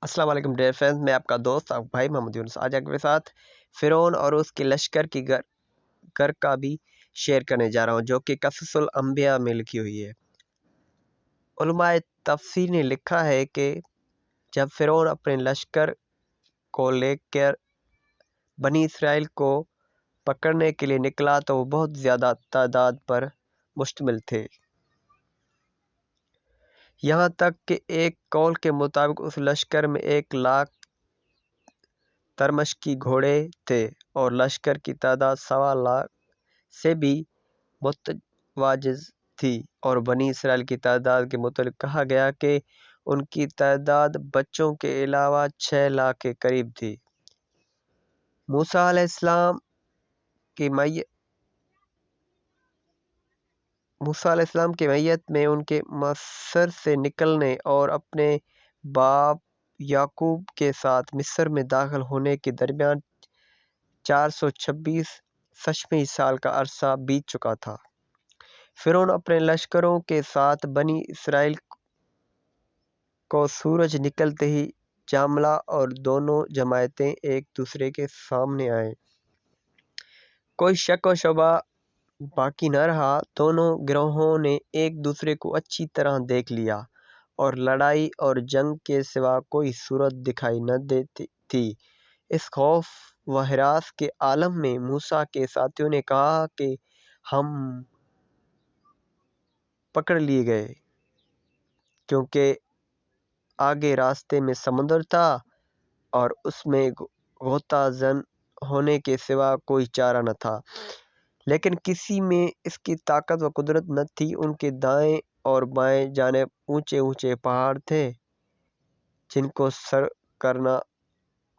السلام علیکم dear friends, میں آپ کا دوست آپ بھائی محمد یونس آج آپ کے ساتھ فرعون اور اس کے لشکر کی گر کا بھی شیئر کرنے جا رہا ہوں، جو کہ قصص الانبیاء میں لکھی ہوئی ہے۔ علماء تفسیر نے لکھا ہے کہ جب فرعون اپنے لشکر کو لے کر بنی اسرائیل کو پکڑنے کے لیے نکلا تو وہ بہت زیادہ تعداد پر مشتمل تھے، یہاں تک کہ ایک قول کے مطابق اس لشکر میں 1,00,000 ترمشکی گھوڑے تھے اور لشکر کی تعداد 1,00,000 سے بھی متجاوز تھی، اور بنی اسرائیل کی تعداد کے متعلق کہا گیا کہ ان کی تعداد بچوں کے علاوہ 6,00,000 کے قریب تھی۔ موسیٰ علیہ السلام کی میت میں ان کے مصر سے نکلنے اور اپنے باپ یعقوب کے ساتھ مصر میں داخل ہونے کے درمیان 426 سال کا عرصہ بیت چکا تھا۔ فرعون اپنے لشکروں کے ساتھ بنی اسرائیل کو سورج نکلتے ہی جاملا اور دونوں جماعتیں ایک دوسرے کے سامنے آئیں۔ کوئی شک و شبہ باقی نہ رہا، دونوں گروہوں نے ایک دوسرے کو اچھی طرح دیکھ لیا اور لڑائی اور جنگ کے سوا کوئی صورت دکھائی نہ دیتی تھی۔ اس خوف و ہراس کے عالم میں موسیٰ کے ساتھیوں نے کہا کہ ہم پکڑ لیے گئے، کیونکہ آگے راستے میں سمندر تھا اور اس میں غوطہ زن ہونے کے سوا کوئی چارہ نہ تھا، لیکن کسی میں اس کی طاقت و قدرت نہ تھی۔ ان کے دائیں اور بائیں جانب اونچے اونچے پہاڑ تھے جن کو سر کرنا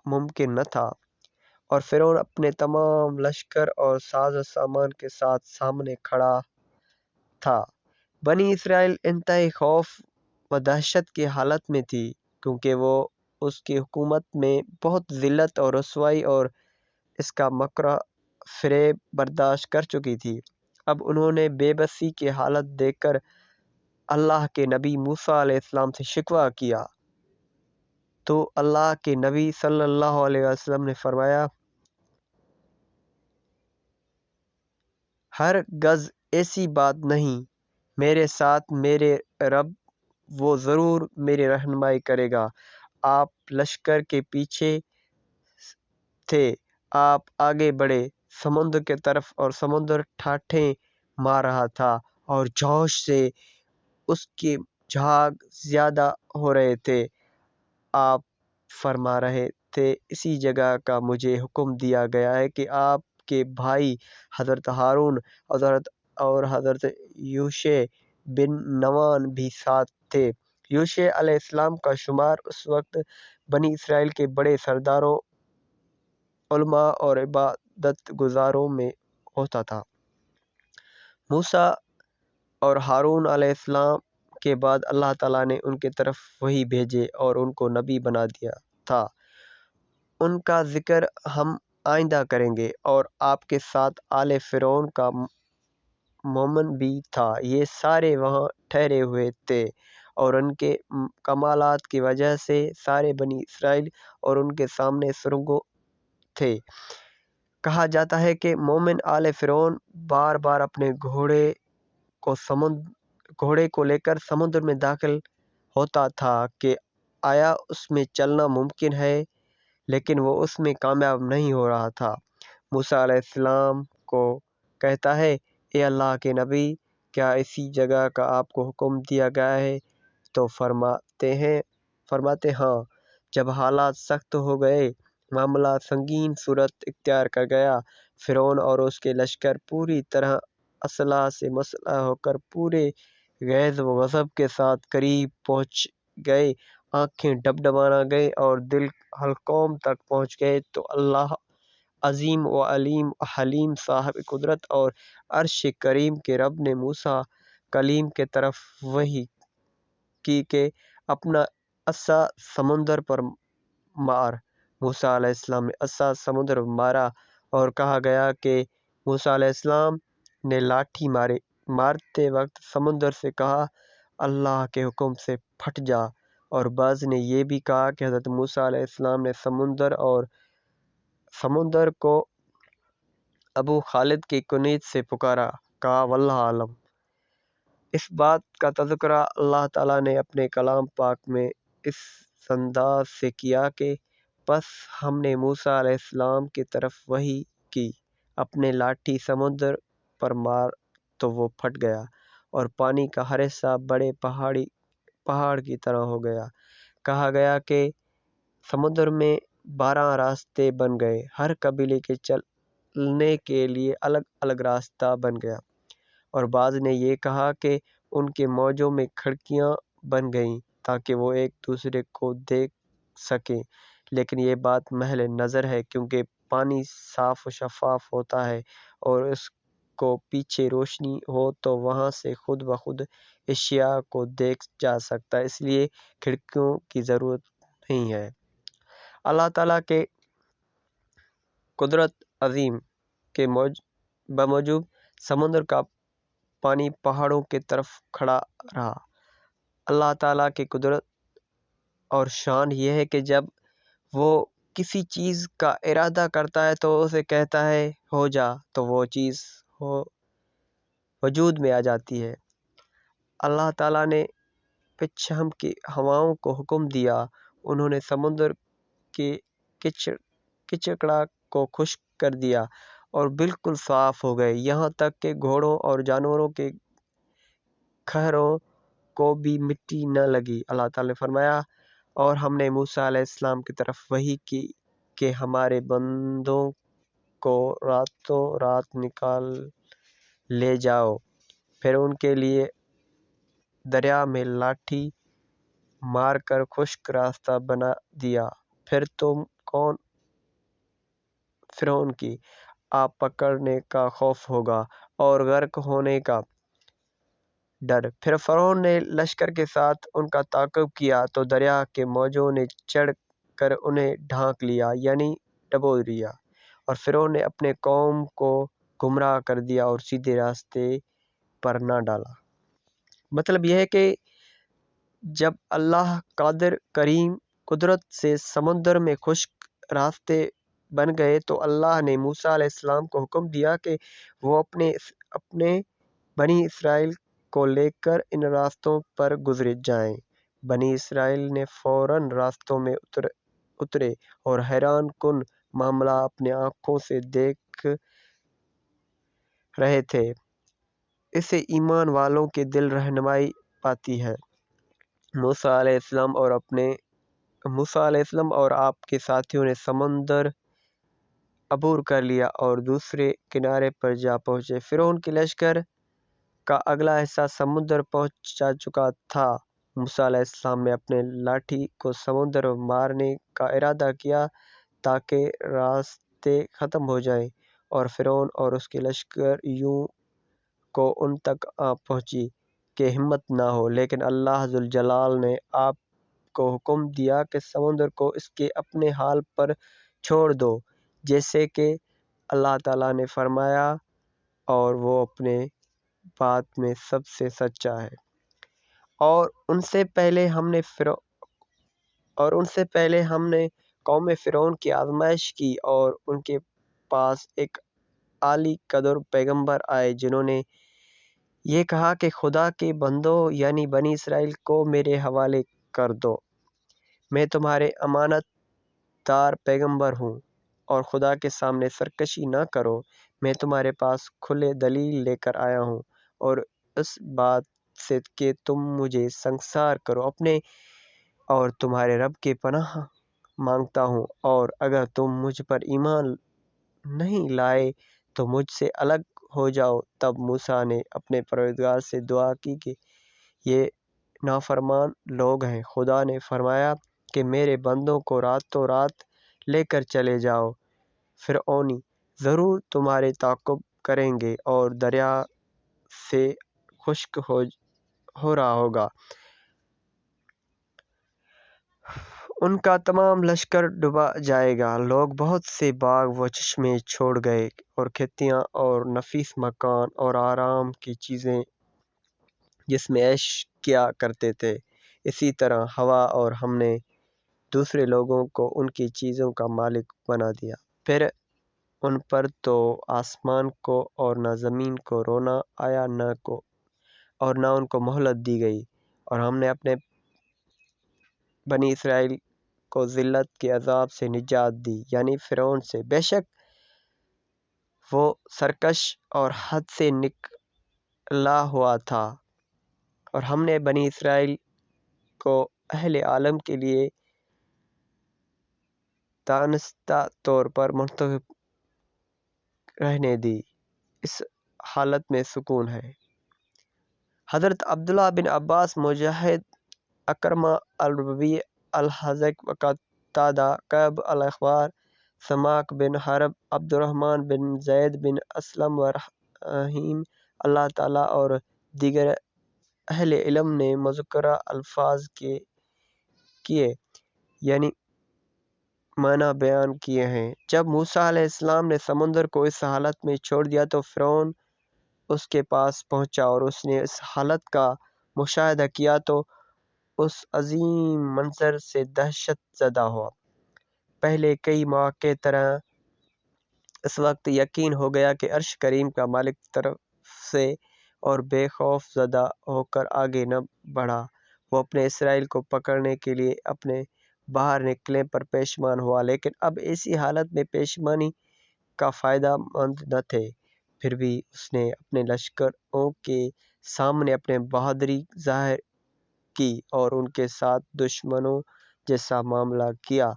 ممکن نہ تھا، اور فرعون اپنے تمام لشکر اور ساز و سامان کے ساتھ سامنے کھڑا تھا۔ بنی اسرائیل انتہائی خوف و دہشت کی حالت میں تھی، کیونکہ وہ اس کی حکومت میں بہت ذلت اور رسوائی اور اس کا مکر و فریب برداشت کر چکی تھی۔ اب انہوں نے بے بسی کی حالت دیکھ کر اللہ کے نبی موسیٰ علیہ السلام سے شکوہ کیا، تو اللہ کے نبی صلی اللہ علیہ وسلم نے فرمایا، ہرگز ایسی بات نہیں، میرے ساتھ میرے رب، وہ ضرور میری رہنمائی کرے گا۔ آپ لشکر کے پیچھے تھے، آپ آگے بڑھے سمندر کی طرف، اور سمندر ٹھاٹھیں مار رہا تھا اور جوش سے اس کے جھاگ زیادہ ہو رہے تھے۔ آپ فرما رہے تھے، اسی جگہ کا مجھے حکم دیا گیا ہے کہ آپ کے بھائی حضرت ہارون اور حضرت یوشع بن نون بھی ساتھ تھے۔ یوشع علیہ السلام کا شمار اس وقت بنی اسرائیل کے بڑے سرداروں، علماء اور عبادت گزاروں میں ہوتا تھا۔ موسیٰ اور ہارون علیہ السلام کے بعد اللہ تعالیٰ نے ان کی طرف وحی بھیجے اور ان کو نبی بنا دیا تھا۔ ان کا ذکر ہم آئندہ کریں گے، اور آپ کے ساتھ آل فرعون کا مومن بھی تھا۔ یہ سارے وہاں ٹھہرے ہوئے تھے اور ان کے کمالات کی وجہ سے سارے بنی اسرائیل اور ان کے سامنے سرنگوں تھے۔ کہا جاتا ہے کہ مومن آل فرعون بار بار اپنے گھوڑے کو لے کر سمندر میں داخل ہوتا تھا کہ آیا اس میں چلنا ممکن ہے، لیکن وہ اس میں کامیاب نہیں ہو رہا تھا۔ موسیٰ علیہ السلام کو کہتا ہے، اے اللہ کے نبی، کیا اسی جگہ کا آپ کو حکم دیا گیا ہے؟ تو فرماتے ہاں۔ جب حالات سخت ہو گئے، معاملہ سنگین صورت اختیار کر گیا، فرعون اور اس کے لشکر پوری طرح اسلحہ سے مسلح ہو کر پورے غیظ و غضب کے ساتھ قریب پہنچ گئے، آنکھیں ڈبڈبانا گئے اور دل حلقوم تک پہنچ گئے، تو اللہ عظیم و علیم و حلیم صاحب قدرت اور عرش کریم کے رب نے موسیٰ کلیم کے طرف وحی کی کہ اپنا عصا سمندر پر مار۔ موسیٰ علیہ السلام نے عصا سمندر مارا اور کہا گیا کہ موسیٰ علیہ السلام نے لاٹھی مارتے وقت سمندر سے کہا، اللہ کے حکم سے پھٹ جا، اور بعض نے یہ بھی کہا کہ حضرت موسیٰ علیہ السلام نے سمندر کو ابو خالد کی کنیت سے پکارا، کہا واللہ عالم۔ اس بات کا تذکرہ اللہ تعالیٰ نے اپنے کلام پاک میں اس انداز سے کیا کہ پس ہم نے موسیٰ علیہ السلام کی طرف وحی کی، اپنے لاٹھی سمندر پر مار تو وہ پھٹ گیا اور پانی کا ہر حصہ بڑے پہاڑ کی طرح ہو گیا۔ کہا گیا کہ سمندر میں 12 راستے بن گئے، ہر قبیلے کے چلنے کے لیے الگ الگ راستہ بن گیا، اور بعض نے یہ کہا کہ ان کے موجوں میں کھڑکیاں بن گئیں تاکہ وہ ایک دوسرے کو دیکھ سکیں، لیکن یہ بات محض نظر ہے، کیونکہ پانی صاف و شفاف ہوتا ہے اور اس کو پیچھے روشنی ہو تو وہاں سے خود بخود اشیاء کو دیکھ جا سکتا ہے، اس لیے کھڑکیوں کی ضرورت نہیں ہے۔ اللہ تعالیٰ کے قدرت عظیم کے بموجب سمندر کا پانی پہاڑوں کی طرف کھڑا رہا۔ اللہ تعالیٰ کی قدرت اور شان یہ ہے کہ جب وہ کسی چیز کا ارادہ کرتا ہے تو اسے کہتا ہے ہو جا، تو وہ چیز وجود میں آ جاتی ہے۔ اللہ تعالیٰ نے پچھم کی ہواؤں کو حکم دیا، انہوں نے سمندر کے کچڑا کو خشک کر دیا اور بالکل صاف ہو گئے، یہاں تک کہ گھوڑوں اور جانوروں کے کھہروں کو بھی مٹی نہ لگی۔ اللہ تعالیٰ نے فرمایا، اور ہم نے موسیٰ علیہ السلام کی طرف وحی کی کہ ہمارے بندوں کو راتوں رات نکال لے جاؤ، پھر ان کے لیے دریا میں لاٹھی مار کر خشک راستہ بنا دیا، پھر تم کون فرعون کی آپ پکڑنے کا خوف ہوگا اور غرق ہونے کا ڈر۔ پھر فرعون نے لشکر کے ساتھ ان کا تعاقب کیا تو دریا کے موجوں نے چڑھ کر انہیں ڈھانک لیا، یعنی ڈبو دیا، اور فرعون نے اپنے قوم کو گمراہ کر دیا اور سیدھے راستے پر نہ ڈالا۔ مطلب یہ ہے کہ جب اللہ قادر کریم قدرت سے سمندر میں خشک راستے بن گئے تو اللہ نے موسیٰ علیہ السلام کو حکم دیا کہ وہ اپنے بنی اسرائیل کو لے کر ان راستوں پر گزر جائیں۔ بنی اسرائیل نے فوراً راستوں میں اترے اور حیران کن معاملہ اپنے آنکھوں سے دیکھ رہے تھے، اسے ایمان والوں کے دل رہنمائی پاتی ہے۔ موسیٰ علیہ السلام اور آپ کے ساتھیوں نے سمندر عبور کر لیا اور دوسرے کنارے پر جا پہنچے۔ فرعون کے لشکر کا اگلا حصہ سمندر پہنچ چکا تھا۔ موسیٰ علیہ السلام نے اپنے لاٹھی کو سمندر میں مارنے کا ارادہ کیا تاکہ راستے ختم ہو جائیں اور فرعون اور اس کے لشکریوں کو ان تک آ پہنچی کہ ہمت نہ ہو، لیکن اللہ ذوالجلال نے آپ کو حکم دیا کہ سمندر کو اس کے اپنے حال پر چھوڑ دو، جیسے کہ اللہ تعالیٰ نے فرمایا، اور وہ اپنے بات میں سب سے سچا ہے۔ اور ان سے پہلے ہم نے قوم فرعون کی آزمائش کی اور ان کے پاس ایک عالی قدر پیغمبر آئے جنہوں نے یہ کہا کہ خدا کے بندوں یعنی بنی اسرائیل کو میرے حوالے کر دو، میں تمہارے امانت دار پیغمبر ہوں، اور خدا کے سامنے سرکشی نہ کرو، میں تمہارے پاس کھلے دلیل لے کر آیا ہوں، اور اس بات سے کہ تم مجھے سنگسار کرو اپنے اور تمہارے رب کی پناہ مانگتا ہوں، اور اگر تم مجھ پر ایمان نہیں لائے تو مجھ سے الگ ہو جاؤ۔ تب موسیٰ نے اپنے پروردگار سے دعا کی کہ یہ نافرمان لوگ ہیں۔ خدا نے فرمایا کہ میرے بندوں کو راتوں رات لے کر چلے جاؤ، فرعونی ضرور تمہارے تعاقب کریں گے اور دریا سے خشک ہو رہا ہوگا، ان کا تمام لشکر ڈوبا جائے گا۔ لوگ بہت سے باغ و چشمے چھوڑ گئے اور کھیتیاں اور نفیس مکان اور آرام کی چیزیں جس میں عیش کیا کرتے تھے، اسی طرح ہوا اور ہم نے دوسرے لوگوں کو ان کی چیزوں کا مالک بنا دیا۔ پھر ان پر تو آسمان کو اور نہ زمین کو رونا آیا اور نہ ان کو مہلت دی گئی، اور ہم نے اپنے بنی اسرائیل کو ذلت کے عذاب سے نجات دی، یعنی فرعون سے۔ بے شک وہ سرکش اور حد سے نکلا ہوا تھا، اور ہم نے بنی اسرائیل کو اہل عالم کے لیے دانستہ طور پر منتخب رہنے دی۔ اس حالت میں سکون ہے۔ حضرت عبداللہ بن عباس، مجاہد، اکرمہ الربیع الحذق، قتادہ، کعب الاحبار، سماک بن حرب، عبد الرحمن بن زید بن اسلم و رحیم اللہ تعالیٰ اور دیگر اہل علم نے مذکورہ الفاظ کیے یعنی معنی بیان کیے ہیں۔ جب موسیٰ علیہ السلام نے سمندر کو اس حالت میں چھوڑ دیا تو فرعون اس کے پاس پہنچا، اور اس نے اس حالت کا مشاہدہ کیا تو اس عظیم منظر سے دہشت زدہ ہوا۔ پہلے کئی مواقع طرح اس وقت یقین ہو گیا کہ عرش کریم کا مالک طرف سے، اور بے خوف زدہ ہو کر آگے نہ بڑھا۔ وہ اپنے اسرائیل کو پکڑنے کے لیے اپنے باہر نکلنے پر پشیمان ہوا، لیکن اب ایسی حالت میں پشیمانی کا فائدہ مند نہ تھے۔ پھر بھی اس نے اپنے لشکروں کے سامنے اپنی بہادری ظاہر کی اور ان کے ساتھ دشمنوں جیسا معاملہ کیا۔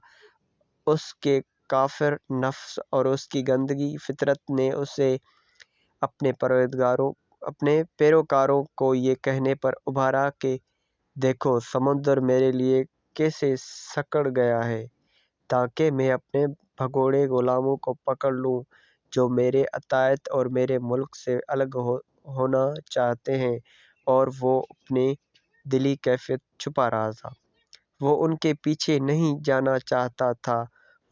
اس کے کافر نفس اور اس کی گندی فطرت نے اسے اپنے پیروکاروں کو یہ کہنے پر ابھارا کہ دیکھو سمندر میرے لیے کیسے سکڑ گیا ہے، تاکہ میں اپنے بھگوڑے غلاموں کو پکڑ لوں جو میرے اطاعت اور میرے ملک سے الگ ہونا چاہتے ہیں۔ اور وہ اپنی دلی کیفیت چھپا رہا تھا، وہ ان کے پیچھے نہیں جانا چاہتا تھا،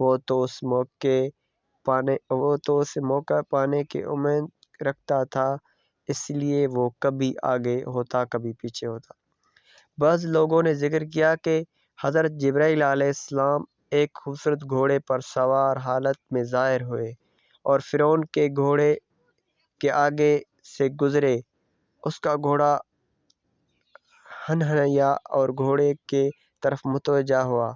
وہ تو اس موقع پانے کی امید رکھتا تھا، اس لیے وہ کبھی آگے ہوتا کبھی پیچھے ہوتا۔ بعض لوگوں نے ذکر کیا کہ حضرت جبرائیل علیہ السلام ایک خوبصورت گھوڑے پر سوار حالت میں ظاہر ہوئے اور فرعون کے گھوڑے کے آگے سے گزرے۔ اس کا گھوڑا ہنہنایا اور گھوڑے کے طرف متوجہ ہوا۔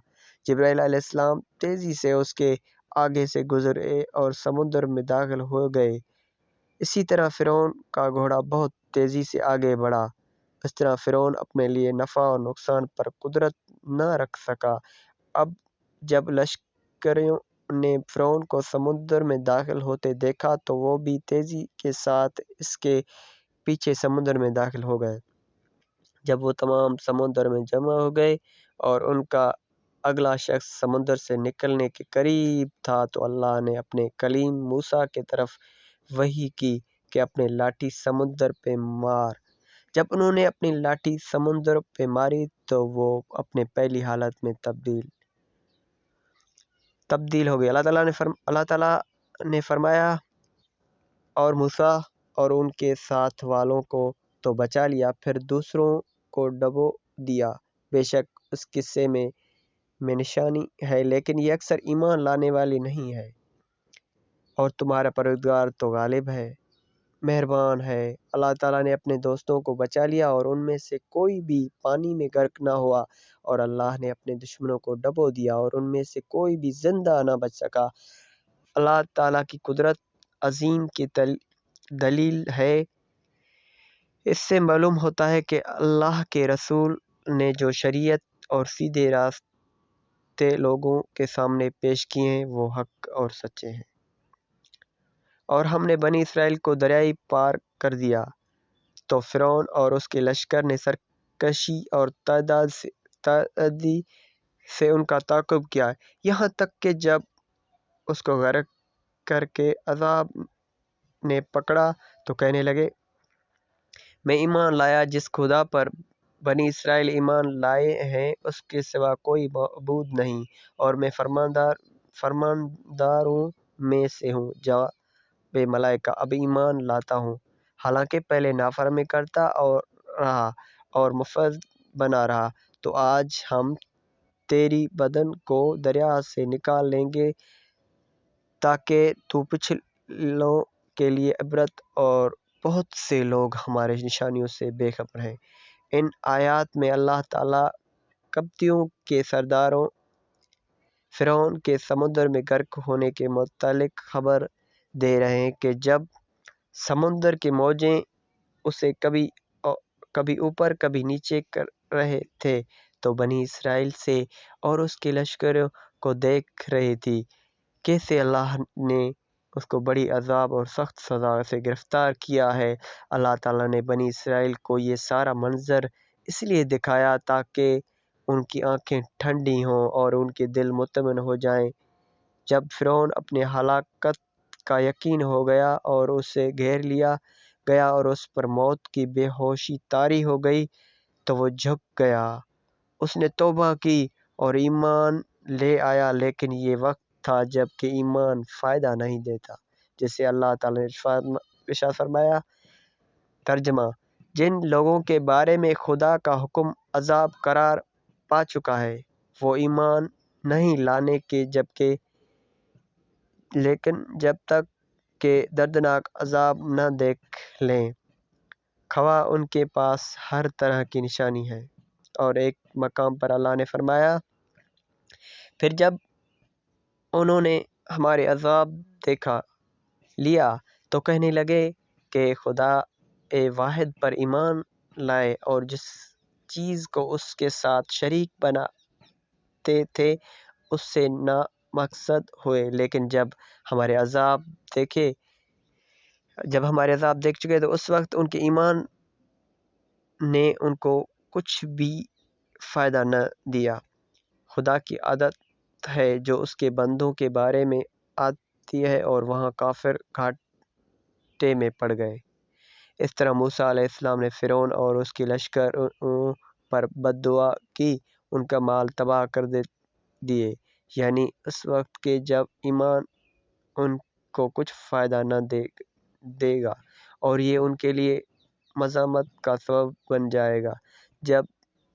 جبرائیل علیہ السلام تیزی سے اس کے آگے سے گزرے اور سمندر میں داخل ہو گئے۔ اسی طرح فرعون کا گھوڑا بہت تیزی سے آگے بڑھا۔ اس طرح فرعون اپنے لیے نفع اور نقصان پر قدرت نہ رکھ سکا۔ اب جب لشکریوں نے فرعون کو سمندر میں داخل ہوتے دیکھا تو وہ بھی تیزی کے ساتھ اس کے پیچھے سمندر میں داخل ہو گئے۔ جب وہ تمام سمندر میں جمع ہو گئے اور ان کا اگلا شخص سمندر سے نکلنے کے قریب تھا تو اللہ نے اپنے کلیم موسیٰ کی طرف وحی کی کہ اپنی لاٹھی سمندر پہ مار۔ جب انہوں نے اپنی لاٹھی سمندر پہ ماری تو وہ اپنے پہلی حالت میں تبدیل ہو گئی۔ اللہ تعالیٰ نے فرمایا، اور موسیٰ اور ان کے ساتھ والوں کو تو بچا لیا، پھر دوسروں کو ڈبو دیا۔ بے شک اس قصے میں نشانی ہے، لیکن یہ اکثر ایمان لانے والے نہیں ہے، اور تمہارا پروردگار تو غالب ہے، مہربان ہے۔ اللہ تعالیٰ نے اپنے دوستوں کو بچا لیا اور ان میں سے کوئی بھی پانی میں غرق نہ ہوا، اور اللہ نے اپنے دشمنوں کو ڈبو دیا اور ان میں سے کوئی بھی زندہ نہ بچ سکا۔ اللہ تعالیٰ کی قدرت عظیم کی دلیل ہے۔ اس سے معلوم ہوتا ہے کہ اللہ کے رسول نے جو شریعت اور سیدھے راستے لوگوں کے سامنے پیش کیے ہیں وہ حق اور سچے ہیں۔ اور ہم نے بنی اسرائیل کو دریائے پار کر دیا تو فرعون اور اس کے لشکر نے سرکشی اور تعدی سے ان کا تعاقب کیا، یہاں تک کہ جب اس کو غرق کر کے عذاب نے پکڑا تو کہنے لگے، میں ایمان لایا جس خدا پر بنی اسرائیل ایمان لائے ہیں اس کے سوا کوئی معبود نہیں، اور میں فرمانداروں میں سے ہوں۔ جواب ملائکہ، اب ایمان لاتا ہوں، حالانکہ پہلے نافرمانی کرتا رہا اور مفسد بنا رہا۔ تو آج ہم تیری بدن کو دریا سے نکال لیں گے تاکہ تو پچھلوں کے لیے عبرت، اور بہت سے لوگ ہمارے نشانیوں سے بے خبر ہیں۔ ان آیات میں اللہ تعالیٰ قبطیوں کے سرداروں فرعون کے سمندر میں غرق ہونے کے متعلق خبر دے رہے ہیں کہ جب سمندر کی موجیں اسے کبھی اوپر کبھی نیچے کر رہے تھے تو بنی اسرائیل سے اور اس کے لشکر کو دیکھ رہی تھی کیسے اللہ نے اس کو بڑی عذاب اور سخت سزا سے گرفتار کیا ہے۔ اللہ تعالیٰ نے بنی اسرائیل کو یہ سارا منظر اس لیے دکھایا تاکہ ان کی آنکھیں ٹھنڈی ہوں اور ان کے دل مطمئن ہو جائیں۔ جب فرعون اپنے ہلاکت کا یقین ہو گیا اور اسے گھیر لیا گیا اور اس پر موت کی بے ہوشی طاری ہو گئی تو وہ جھک گیا۔ اس نے توبہ کی اور ایمان لے آیا، لیکن یہ وقت تھا جب کہ ایمان فائدہ نہیں دیتا، جسے اللہ تعالیٰ نے ارشاد فرمایا۔ ترجمہ: جن لوگوں کے بارے میں خدا کا حکم عذاب قرار پا چکا ہے وہ ایمان نہیں لانے کے لیکن جب تک کہ دردناک عذاب نہ دیکھ لیں خواہ ان کے پاس ہر طرح کی نشانی ہے۔ اور ایک مقام پر اللہ نے فرمایا، پھر جب انہوں نے ہمارے عذاب دیکھا لیا تو کہنے لگے کہ خدا واحد پر ایمان لائے اور جس چیز کو اس کے ساتھ شریک بناتے تھے اس سے نامقصد ہوئے، لیکن جب ہمارے عذاب دیکھ چکے تو اس وقت ان کے ایمان نے ان کو کچھ بھی فائدہ نہ دیا۔ خدا کی عادت ہے جو اس کے بندوں کے بارے میں آتی ہے، اور وہاں کافر گھاٹے میں پڑ گئے۔ اس طرح موسیٰ علیہ السلام نے فرعون اور اس کے لشکر پر بد دعا کی، ان کا مال تباہ کر دیے، یعنی اس وقت کہ جب ایمان ان کو کچھ فائدہ نہ دے گا اور یہ ان کے لیے مذمت کا سبب بن جائے گا۔ جب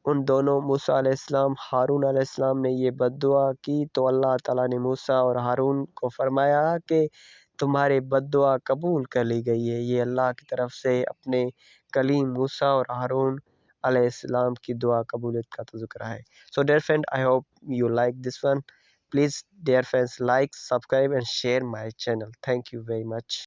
ان دونوں موسیٰ علیہ السلام ہارون علیہ السلام نے یہ بد دعا کی تو اللہ تعالیٰ نے موسیٰ اور ہارون کو فرمایا کہ تمہاری بد دعا قبول کر لی گئی ہے۔ یہ اللہ کی طرف سے اپنے کلیم موسیٰ اور ہارون علیہ السلام کی دعا قبولیت کا تذکرہ ہے۔ So dear friend, I hope you like this one. Please dear friends, like, subscribe and share my channel. Thank you very much.